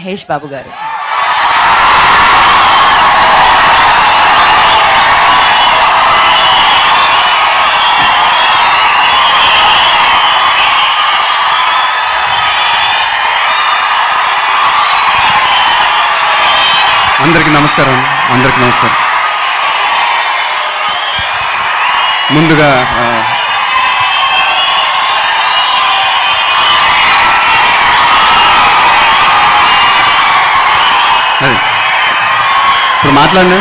మహేష్ బాబు గారు. అందరికీ నమస్కారం. ముందుగా ఇప్పుడు మాట్లాడండి.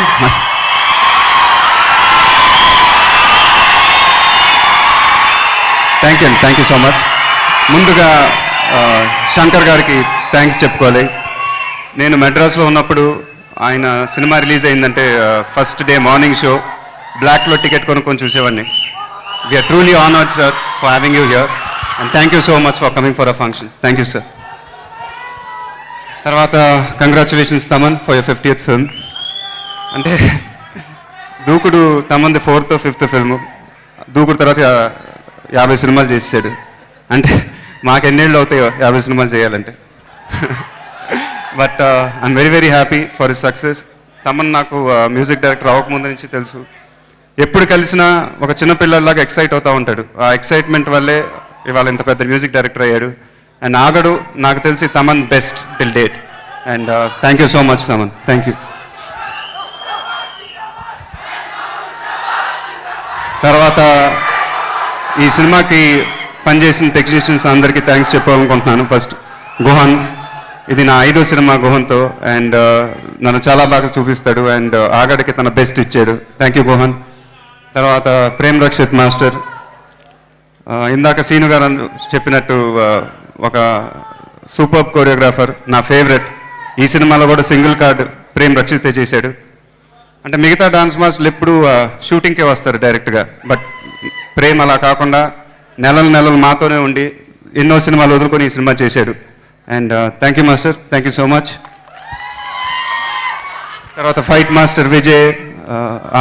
Thank you so much. ముందుగా శంకర్ గారికి థ్యాంక్స్ చెప్పుకోవాలి. నేను మెడ్రాస్లో ఉన్నప్పుడు ఆయన సినిమా రిలీజ్ అయిందంటే ఫస్ట్ డే మార్నింగ్ షో బ్లాక్లో టికెట్ కొనుక్కొని చూసేవాడిని. We are truly honoured sir for having you here and thank you so much for coming for a function. Thank you sir. తర్వాత congratulations Thaman for your 50th film. అంటే Dookudu తమన్ది 4th or 5th film. దూకుడు తర్వాత 50 సినిమాలు చేసాడు. అంటే మాకెన్నేళ్ళు అవుతాయో 50 సినిమాలు చేయాలంటే. But I'm very happy for his success. Thaman నాకు మ్యూజిక్ డైరెక్టర్ అవ్వకముందు నుంచి తెలుసు. ఎప్పుడు కలిసినా ఒక చిన్న పిల్లల్లాగా ఎక్సైట్ అవుతూ ఉంటాడు. ఆ ఎక్సైట్మెంట్ వల్లే ఇవాళ ఇంత పెద్ద మ్యూజిక్ డైరెక్టర్ అయ్యాడు. అండ్ ఆగడు నాకు తెలిసి Thaman best till date. And thank you so much Thaman. Thank you. తర్వాత ఈ సినిమాకి పనిచేసిన టెక్నీషియన్స్ అందరికీ థ్యాంక్స్ చెప్పాలనుకుంటున్నాను. ఫస్ట్ గుహన్, ఇది నా 5వ సినిమా గుహన్తో. అండ్ నన్ను చాలా బాగా చూపిస్తాడు అండ్ ఆగడికి తన బెస్ట్ ఇచ్చాడు. Thank you Guhan. తర్వాత ప్రేమ్ రక్షిత్ మాస్టర్, ఇందాక సీను గారు చెప్పినట్టు ఒక సూపర్ కోరియోగ్రాఫర్, నా ఫేవరెట్. ఈ సినిమాలో కూడా సింగిల్ కార్డ్ ప్రేమ్ రక్షితే చేశాడు. అంటే మిగతా డాన్స్ మాస్టర్లు ఎప్పుడు షూటింగ్కే వస్తారు డైరెక్ట్గా, బట్ ప్రేమ్ అలా కాకుండా నెలలు మాతోనే ఉండి ఎన్నో సినిమాలు వదులుకొని ఈ సినిమా చేశాడు. And thank you master. Thank you so much. తర్వాత fight master Vijay,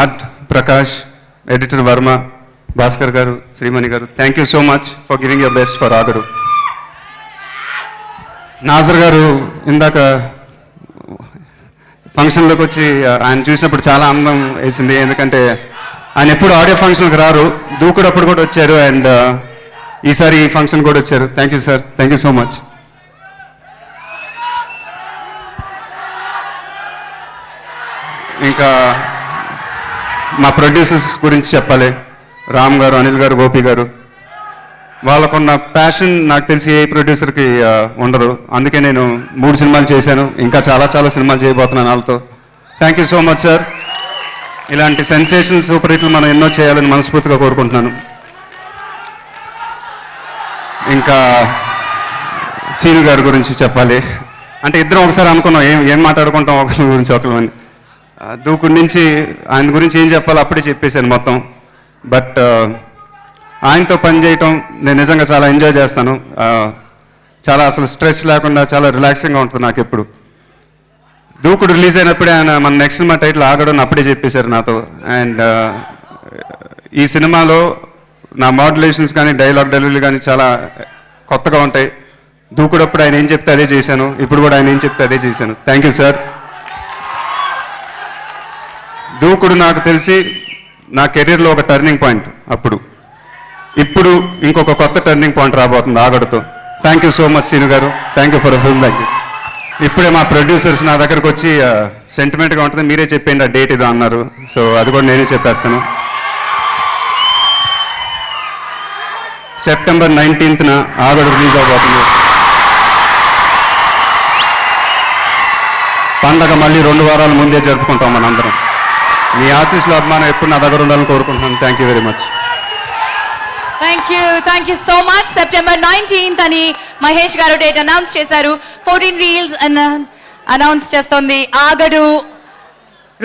art Prakash, editor Varma, Bhaskar గారు, శ్రీమణి గారు, thank you so much for giving your best for Aagadu. Nassar గారు ఇందాక ఫంక్షన్లోకి వచ్చి ఆయన చూసినప్పుడు చాలా ఆనందం వేసింది. ఎందుకంటే ఆయన ఎప్పుడు ఆడియో ఫంక్షన్కి రారు, దూకుడప్పుడు కూడా వచ్చారు. అండ్ ఈసారి ఈ ఫంక్షన్ కూడా వచ్చారు. Thank you sir. Thank you so much. ఇంకా మా ప్రొడ్యూసర్స్ గురించి చెప్పాలి. రామ్ గారు, అనిల్ గారు, గోపి గారు, వాళ్ళకున్న ప్యాషన్ నాకు తెలిసి ఏ ప్రొడ్యూసర్కి ఉండదు. అందుకే నేను 3 సినిమాలు చేశాను, ఇంకా చాలా సినిమాలు చేయబోతున్నాను వాళ్ళతో. Thank you so much sir. ఇలాంటి సెన్సేషనల్ సూపర్ హిట్లు మనం ఎన్నో చేయాలని మనస్ఫూర్తిగా కోరుకుంటున్నాను. ఇంకా సీను గారి గురించి చెప్పాలి. అంటే ఇద్దరం ఒకసారి అనుకున్నాం ఏం మాట్లాడుకుంటాం ఒకరి గురించి ఒకరిని. దూకుడి నుంచి ఆయన గురించి ఏం చెప్పాలో అప్పుడే చెప్పేశాను మొత్తం. బట్ ఆయనతో పని చేయటం నేను నిజంగా చాలా ఎంజాయ్ చేస్తాను. చాలా అసలు స్ట్రెస్ లేకుండా చాలా రిలాక్సింగ్గా ఉంటుంది నాకు ఎప్పుడు. దూకుడు రిలీజ్ అయినప్పుడే ఆయన మన నెక్స్ట్ సినిమా టైటిల్ ఆగడం అప్పుడే చెప్పేశారు నాతో. అండ్ ఈ సినిమాలో నా మాడ్యులేషన్స్ కానీ డైలాగ్ డెలివరీ కానీ చాలా కొత్తగా ఉంటాయి. దూకుడప్పుడు ఆయన ఏం చెప్తే అదే చేశాను, ఇప్పుడు కూడా ఆయన ఏం చెప్తే అదే చేశాను. Thank you sir. దూకుడు నాకు తెలిసి నా కెరీర్లో ఒక టర్నింగ్ పాయింట్. ఇప్పుడు ఇంకొక కొత్త టర్నింగ్ పాయింట్ రాబోతుంది ఆగడుతో. Thank you so much Seenu గారు. Thank you for a film like this. ఇప్పుడే మా ప్రొడ్యూసర్స్ నా దగ్గరకు వచ్చి సెంటిమెంట్గా ఉంటుంది, మీరే చెప్పండి ఆ డేట్ ఇదో అన్నారు. సో అది కూడా నేనే చెప్పేస్తాను. September 19th ఆగడు రిలీజ్ అవబోతుంది. పండగ మళ్ళీ 2 వారాల ముందే జరుపుకుంటాం మనందరం. మీ ఆశీస్సులో అభిమానం ఎప్పుడు నా దగ్గర ఉండాలని కోరుకుంటున్నాను. Thank you very much. Thank you so much. September 19th అని మహేష్ గారు డేట్ అనౌన్స్ చేశారు. 14 Reels అనౌన్స్ చేస్తోంది. Aagadu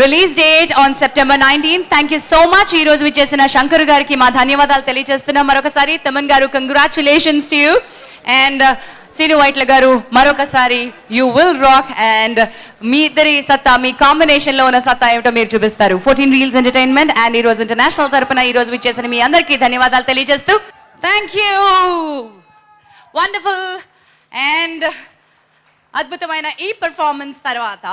release date on September 19th. Thank you so much. ఈ రోజు విచ్చేసిన శంకర్ గారికి మా ధన్యవాదాలు తెలియజేస్తున్నాం. మరొకసారి తమన్ గారు congratulations to you. And Seenu Vaitla గారు మరొకసారి యూ విల్ రాక్. అండ్ మీ ఇద్దరి సత్తా, మీ కాంబినేషన్లో ఉన్న సత్తా ఏమిటో మీరు చూపిస్తారు. 14 Reels ఎంటర్టైన్మెంట్ అండ్ ఈ రోజు ఇంటర్నేషనల్ తరపున ఈ రోజు విచ్చేసిన మీ అందరికీ ధన్యవాదాలు తెలియజేస్తూ థ్యాంక్ యూ. వండర్ఫుల్. అండ్ అద్భుతమైన ఈ పెర్ఫార్మెన్స్ తర్వాత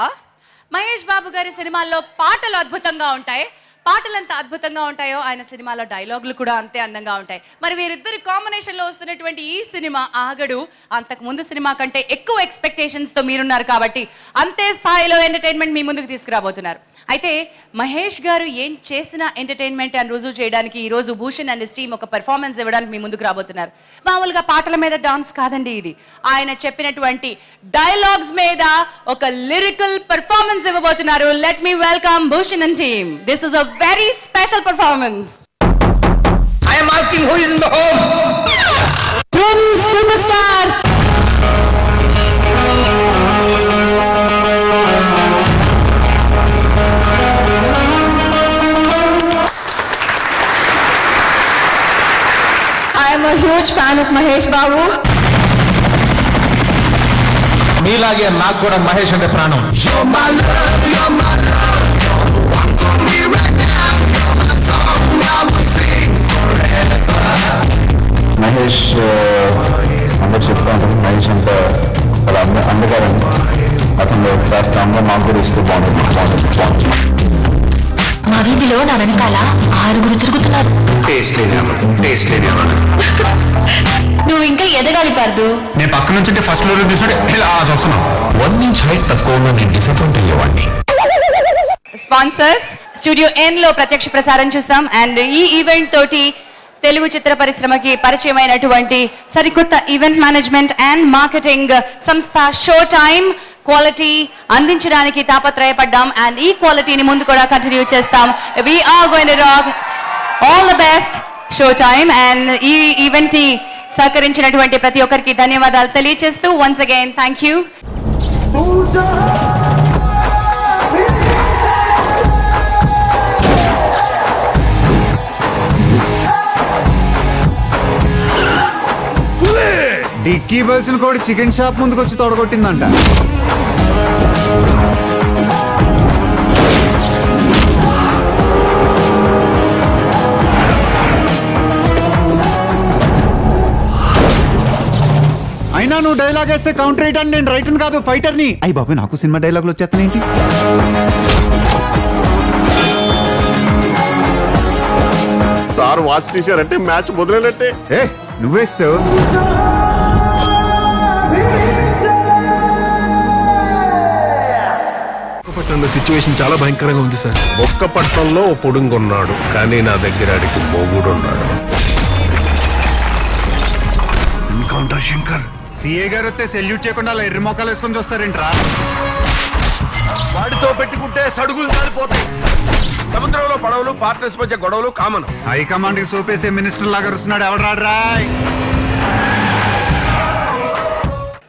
మహేష్ బాబు గారి సినిమాల్లో పాటలు అద్భుతంగా ఉంటాయి. పాటలు ఎంత అద్భుతంగా ఉంటాయో ఆయన సినిమాలో డైలాగులు కూడా అంతే అందంగా ఉంటాయి. మరి వీరిద్దరి కాంబినేషన్లో వస్తున్నటువంటి ఈ సినిమా ఆగడు అంతకు ముందు సినిమా కంటే ఎక్కువ ఎక్స్పెక్టేషన్స్తో మీరున్నారు కాబట్టి అంతే స్థాయిలో ఎంటర్టైన్మెంట్ మీ ముందుకు తీసుకురాబోతున్నారు. అయితే మహేష్ గారు ఏం చేసిన ఎంటర్టైన్మెంట్ అని రుజువు చేయడానికి ఈరోజు భూషణ్ అండ్ టీమ్ ఒక పెర్ఫార్మెన్స్ ఇవ్వడానికి మీ ముందుకు రాబోతున్నారు. మామూలుగా పాటల మీద డాన్స్ కాదండి, ఇది ఆయన చెప్పినటువంటి డైలాగ్స్ మీద ఒక లిరికల్ పెర్ఫార్మెన్స్ ఇవ్వబోతున్నారు. Let me welcome Bhushan and team. This is a very special performance. I am asking who is in the home? Prince Superstar. I am a huge fan of Mahesh Babu. మీలాగే నాకు కూడా మహేష్ అంటే ప్రాణం. మహేష్ అందరు చెప్తా ఉంటారు, మహేష్ అంతా చాలా అందగారని. అతను కాస్త అందం మాకు కూడా ఇస్తే బాగుంటుంది. మా వీధిలో నా వెనకాల 6 తిరుగుతున్నారు. నువ్వు ఇంకా ఎదగాలి పార్దు. నేను పక్క నుంచి ఫస్ట్ ఫ్లోర్ చూసాడు ఇలా చూస్తున్నాను. 1 ఇంచ్ హైట్ తక్కువ ఉన్న నేను డిసప్పాయింట్ అయ్యేవాడిని. స్పాన్సర్స్ స్టూడియో ఎన్ లో ప్రత్యక్ష ప్రసారం చూస్తాం. అండ్ ఈ ఈవెంట్ తోటి తెలుగు చిత్ర పరిశ్రమకి పరిచయమైనటువంటి సరికొత్త ఈవెంట్ మేనేజ్మెంట్ అండ్ మార్కెటింగ్ సంస్థ షో టైమ్ క్వాలిటీ అందించడానికి తాపత్రయపడ్డాం. అండ్ ఈ క్వాలిటీని ముందు కూడా కంటిన్యూ చేస్తాం. We are going to rock. All the best show time. And ఈ ఈవెంట్ ని సహకరించినటువంటి ప్రతి ఒక్కరికి ధన్యవాదాలు తెలియజేస్తూ వన్స్ అగైన్ థ్యాంక్ యూ. డిక్కీ బల్సిన కూడా చికెన్ షాప్ ముందుకు వచ్చి తొడగొట్టిందంట. అయినా నువ్వు డైలాగ్ వేస్తే కౌంటర్ రైటర్, నేను రైటర్ కాదు ఫైటర్ని. అయ్యి బాబు నాకు సినిమా డైలాగులు వచ్చేస్తానేంటి? సార్ వాచ్ తీశారంటే మ్యాచ్ మొదలైనట్టే. ఏ నువ్వేస్తావు. పట్టణంలో సిచ్యువేషన్ చాలా భయంకరంగా ఉంది సార్. బొక్కపట్నంలో ఓ పొడుంగున్నాడు, కానీ నా దగ్గర అడిగి మొగుడున్నాడు. ఎన్కౌంటర్ శంకర్. సిఏ గారు వస్తే సెల్యూట్ చేయకుండా అలా ఎర్రి మొక్కలు వేసుకొని చూస్తారేంట్రా? వాడితో పెట్టుకుంటే సడుగులు జారిపోతాయి. సముద్రంలో పడవలు, పార్ట్నర్స్ మధ్య గొడవలు కామన్. హైకమాండ్ కి సోపేసే మినిస్టర్ లాగా వస్తున్నాడు ఎవడరా?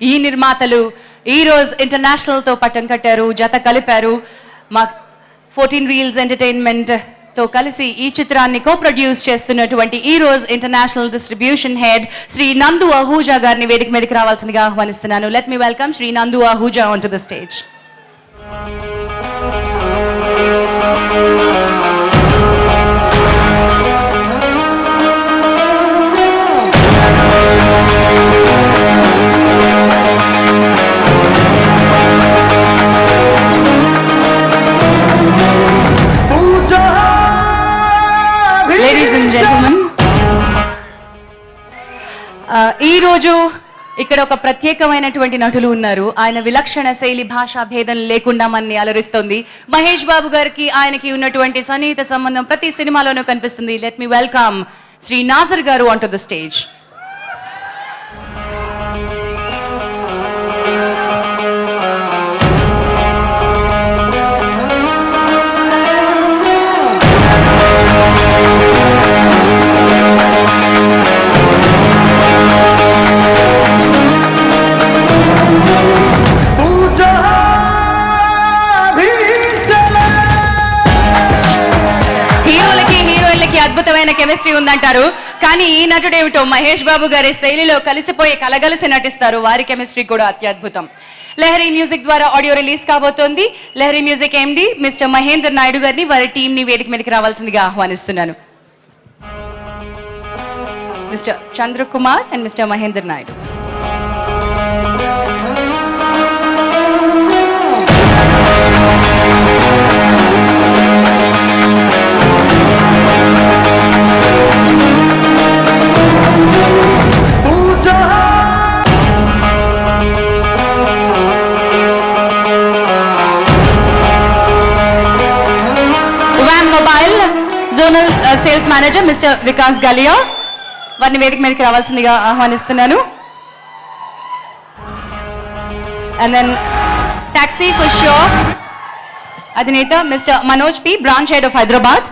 ఈ నిర్మాతలు ఈ రోజు ఇంటర్నేషనల్ తో పట్టం కట్టారు, జత కలిపారు. మా 14 రీల్స్ ఎంటర్టైన్మెంట్ తో కలిసి ఈ చిత్రాన్ని కో ప్రొడ్యూస్ చేస్తున్నటువంటి ఈ రోజు ఇంటర్నేషనల్ డిస్ట్రిబ్యూషన్ హెడ్ శ్రీ నందు అహూజా గారిని వేదిక మీదకి రావాల్సిందిగా ఆహ్వానిస్తున్నాను. లెట్ మీ వెల్కమ్ శ్రీ నందు Ahuja on to the stage. Ladies and gentlemen, ఈ రోజు ఇక్కడ ఒక ప్రత్యేకమైనటువంటి నటులు ఉన్నారు. ఆయన విలక్షణ శైలి, భాషా భేదం లేకుండా మనని అలరిస్తుంది. మహేష్ బాబు గారికి ఆయనకి ఉన్నటువంటి సన్నిహిత సంబంధం ప్రతి సినిమాలోనూ కనిపిస్తుంది. Let me welcome Shri Nassar గారు ఆన్ టు ద స్టేజ్. అద్భుతమైన కెమిస్ట్రీ ఉందంటారు, కానీ ఈ నటుడు ఏమిటో మహేష్ బాబు గారి శైలిలో కలిసిపోయి కలగలిసి నటిస్తారు. వారి కెమిస్ట్రీ కూడా అత్యద్భుతం. లహరి మ్యూజిక్ ద్వారా ఆడియో రిలీజ్ కాబోతోంది. Lahari music MD mister Mahender Naidu గారిని, వారి టీం ని వేదిక మీదకి రావాల్సిందిగా ఆహ్వానిస్తున్నాను. Mister Chandrakumar and mister Mahender Naidu. Manager mister Vikas Galiya, వారిని వేదిక మీదకి రావాల్సిందిగా ఆహ్వానిస్తున్నాను. And then taxi for sure అధినేత mister Manoj P, branch head of Hyderabad.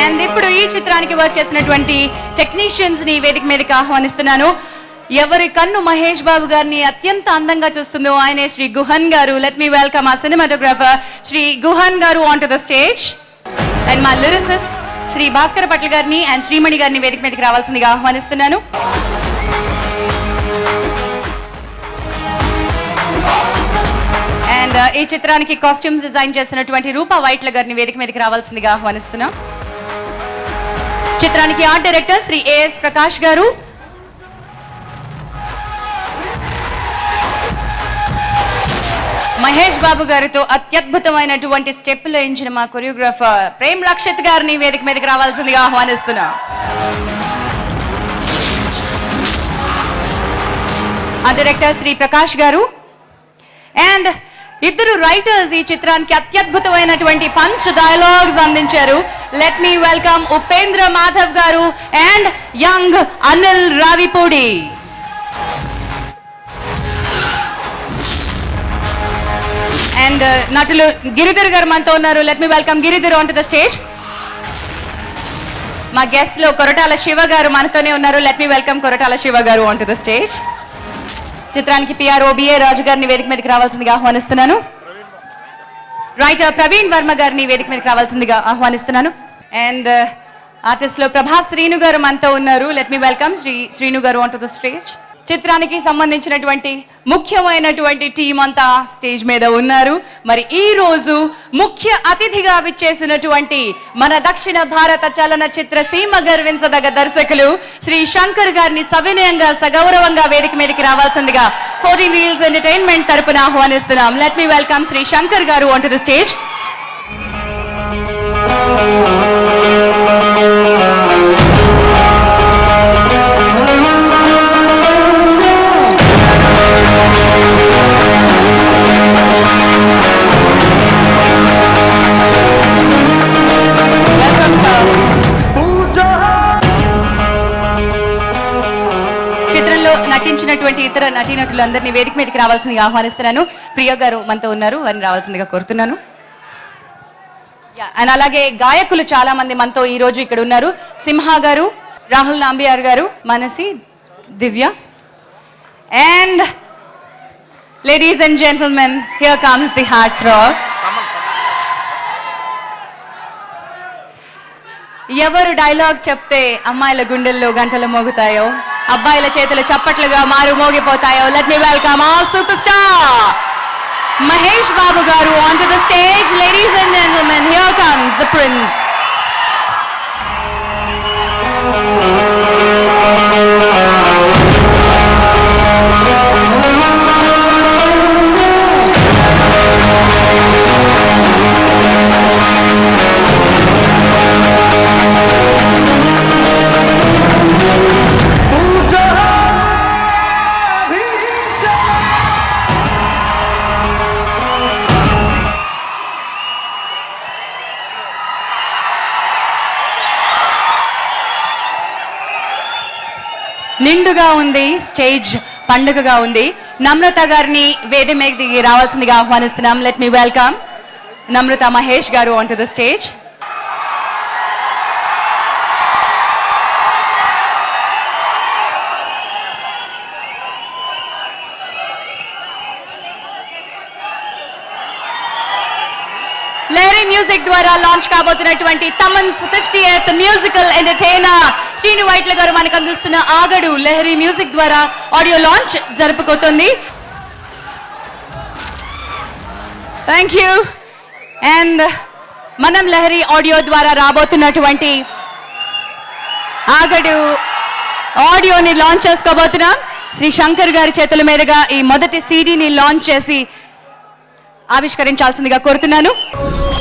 And ఇప్పుడు ఈ చిత్రానికి వర్క్ చేసినటువంటి టెక్నీషియన్స్ ని వేదిక మీదకి ఆహ్వానిస్తున్నాను. ఎవరి కన్ను మహేష్ బాబు గారిని అత్యంత అందంగా చూస్తుందో ఆయనే శ్రీ గుహన్ గారు. లెట్ మీ వెల్కమ్ ఆ సినిమాటోగ్రాఫర్ శ్రీ గుహన్ గారు on to the stage. And మా లిరిసిస్ట్ శ్రీ భాస్కర్ పట్ల గారిని అండ్ శ్రీమణి గారిని వేదిక మీదకి రావాల్సిందిగా ఆహ్వానిస్తున్నాను. అండ్ ఈ చిత్రానికి కాస్ట్యూమ్స్ డిజైన్ చేసినటువంటి రూపా వైట్ల గారిని వేదిక మీదకి రావాల్సిందిగా ఆహ్వానిస్తున్నాం. చిత్రానికి art director Shri A S Prakash గారు. మహేష్ బాబు గారితో అత్యద్భుతమైనటువంటి స్టెప్లు వేయించిన మా కొరియోగ్రాఫర్ ప్రేమ్ రక్షిత్ గారిని వేదిక మీదకి రావాల్సిందిగా ఆహ్వానిస్తున్నాం. ఆ డైరెక్టర్ శ్రీ ప్రకాష్ గారు. అండ్ ఇద్దరు రైటర్స్ ఈ చిత్రానికి అత్యద్భుతమైనటువంటి పంచ్ డైలాగ్స్ అందించారు. Let me welcome Upendra Madhav గారు and young Anil Ravipudi. And నటులు గిరిధర్ గారు మనతో ఉన్నారు. Let me welcome Giridhar on to the stage. మా గెస్ట్ లో కొరటాల శివ గారు మనతోనే ఉన్నారు. Let me welcome Koratala Siva గారు ఆన్ టు ద స్టేజ్. చిత్రానికి పిఆర్ఓ బిఏ రాజు గారిని వేదిక మీదకి రావాల్సిందిగా ఆహ్వానిస్తున్నాను. రైటర్ ప్రవీణ్ వర్మ గారిని వేదిక మీదకి రావాల్సిందిగా ఆహ్వానిస్తున్నాను. అండ్ ఆర్టిస్ట్ లో ప్రభాస్ శ్రీను గారు మనతో ఉన్నారు. లెట్ మీ వెల్కమ్ శ్రీను గారు ఆన్ టు ద స్టేజ్. చిత్రానికి సంబంధించినటువంటి ముఖ్యమైనటువంటి టీం అంతా స్టేజ్ మీద ఉన్నారు. మరి ఈ రోజు ముఖ్య అతిథిగా విచ్చేసినటువంటి మన దక్షిణ భారత చలనచిత్ర సీమ గర్వించదగ దర్శకులు శ్రీ శంకర్ గారిని సవినయంగా సగౌరవంగా వేదిక మీదకి రావాల్సిందిగా 14 Reels ఎంటర్టైన్మెంట్ తరపున ఆహ్వానిస్తున్నాం. Let me welcome Shri Shankar గారు ఆన్ టు ద స్టేజ్. చిత్రంలో నటించినటువంటి ఇతర నటీనటులందరినీ వేదిక మీదకి రావాల్సిందిగా ఆహ్వానిస్తున్నాను. ప్రియ గారు మనతో ఉన్నారు, వారిని రావాల్సిందిగా కోరుతున్నాను. అండ్ అలాగే గాయకులు చాలా మంది మనతో ఈ రోజు ఇక్కడ ఉన్నారు. సింహ గారు, రాహుల్ నాంబియార్ గారు, Manasi, Divya. And ladies and gentlemen, here comes the heart throb. ఎవరు డైలాగ్ చెప్తే అమ్మాయిల గుండెల్లో గంటలు మోగుతాయో, అబ్బాయిల చేతులు చప్పట్లుగా మారు మోగిపోతాయో, let me welcome our super star Mahesh Babu గారు on to the stage. Ladies and gentlemen, here comes the prince. నిండుగా ఉంది స్టేజ్, పండుగగా ఉంది. నమ్రత గారిని వేదిక మీదకి రావాల్సిందిగా ఆహ్వానిస్తున్నాం. Let me welcome Namrata Mahesh గారు on to the stage. Lahari music ద్వారా లాంచ్ కాబోతున్నటువంటి Thaman's 50th musical entertainer Srinu Vaitla గారు మనకు అందిస్తున్న ఆగడు లహరి మ్యూజిక్ ద్వారా ఆడియో లాంచ్ జరుపుకోతుంది. Thank you. అండ్ మనం లహరి ఆడియో ద్వారా రాబోతున్నటువంటి ఆగడు ఆడియోని లాంచ్ చేసుకోబోతున్నాం. శ్రీ శంకర్ గారి చేతుల మీదుగా ఈ మొదటి సీడీని లాంచ్ చేసి ఆవిష్కరించాల్సిందిగా కోరుతున్నాను.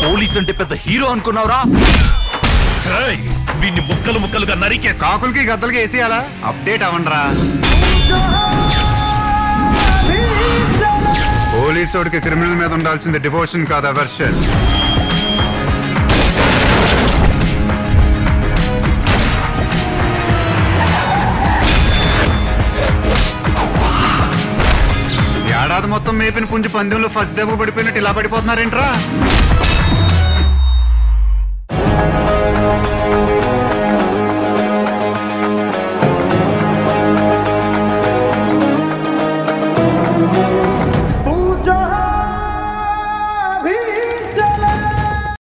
పోలీస్ అంటే పెద్ద హీరో అనుకున్నావురా? వీడిని ముక్కలు ముక్కలుగా నరికే కాకులకి గద్దలకి వేసేయాలా? అప్డేట్ అవ్వండిరా. పోలీసోడికి క్రిమినల్ మీద ఉండాల్సింది డివోషన్ కాదు, అవర్షన్. ఏడాది మొత్తం మేపిన పుంజు పందెంలో ఫస్ట్ దెబ్బ పడిపోయినట్టు ఇలా పడిపోతున్నారేంట్రా?